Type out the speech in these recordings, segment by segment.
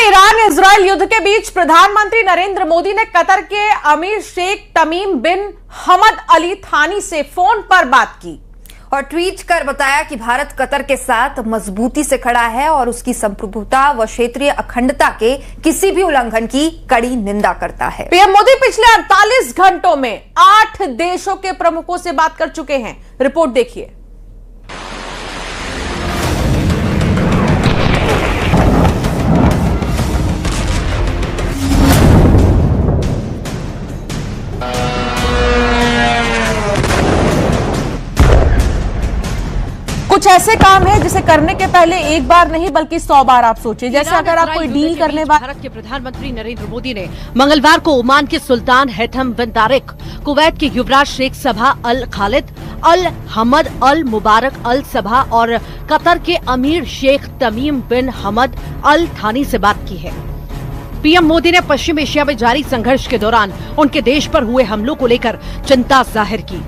Iran Israel युद्ध के बीच प्रधानमंत्री नरेंद्र मोदी ने कतर के अमीर शेख तमीम बिन हमद अल थानी से फोन पर बात की और ट्वीट कर बताया कि भारत कतर के साथ मजबूती से खड़ा है और उसकी संप्रभुता व क्षेत्रीय अखंडता के किसी भी उल्लंघन की कड़ी निंदा करता है। पीएम मोदी पिछले 48 घंटों में 8 देशों के प्रमुखों से बात कर चुके हैं। रिपोर्ट देखिए। कुछ ऐसे काम है जिसे करने के पहले एक बार नहीं बल्कि 100 बार आप सोचिए। जैसे अगर आप कोई डील करने भारत के प्रधानमंत्री नरेंद्र मोदी ने मंगलवार को ओमान के सुल्तान हैथम बिन तारिक, कुवैत के युवराज शेख सबा अल खालिद अल हमद अल मुबारक अल सबा और कतर के अमीर शेख तमीम बिन हमद अल थानी से बात की है। पीएम मोदी ने पश्चिम एशिया में जारी संघर्ष के दौरान उनके देश पर हुए हमलों को लेकर चिंता जाहिर की।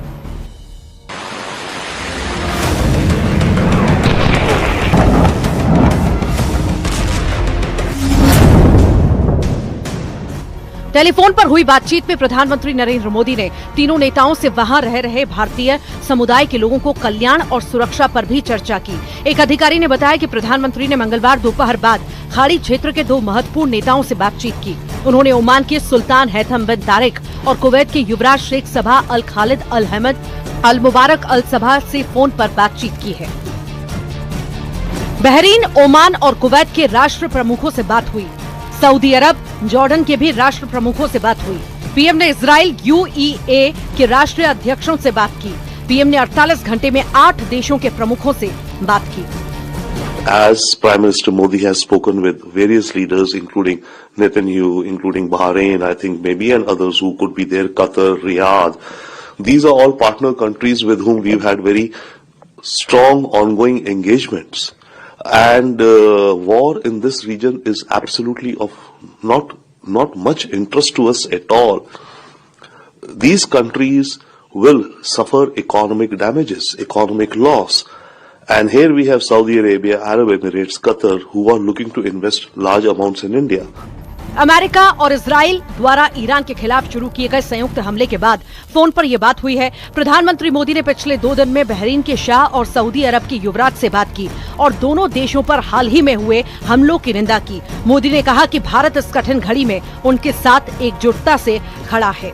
टेलीफोन पर हुई बातचीत में प्रधानमंत्री नरेंद्र मोदी ने तीनों नेताओं से वहां रह रहे भारतीय समुदाय के लोगों को कल्याण और सुरक्षा पर भी चर्चा की। एक अधिकारी ने बताया कि प्रधानमंत्री ने मंगलवार दोपहर बाद खाड़ी क्षेत्र के 2 महत्वपूर्ण नेताओं से बातचीत की। उन्होंने ओमान के सुल्तान हैथम बिन तारिक और कुवैत के युवराज शेख सबा अल खालिद अल हमद अल मुबारक अल सबा से फोन पर बातचीत की है। बहरीन, ओमान और कुवैत के राष्ट्र प्रमुखों से बात हुई। सऊदी अरब, जॉर्डन के भी राष्ट्र प्रमुखों से बात हुई। पीएम ने इजराइल यूईए के राष्ट्रीय अध्यक्षों से बात की। पीएम ने 48 घंटे में 8 देशों के प्रमुखों से बात की। As Prime Minister Modi has spoken with various leaders, including Netanyahu, including Bahrain, I think maybe, and others who could be there, Qatar, Riyadh. These are all partner countries with whom we've had very strong ongoing engagements. And war in this region is absolutely of not much interest to us at all. These countries will suffer economic damages, economic loss. And here we have Saudi Arabia, Arab Emirates, Qatar, who are looking to invest large amounts in India. America और Israel द्वारा Iran के खिलाफ शुरू किए गए संयुक्त हमले के बाद फोन पर यह बात हुई है। प्रधानमंत्री मोदी ने पिछले 2 दिन में बहरीन के शाह और सऊदी अरब के युवराज से बात की और दोनों देशों पर हाल ही में हुए हमलों की निंदा की। मोदी ने कहा कि भारत इस कठिन घड़ी में उनके साथ एकजुटता से खड़ा है।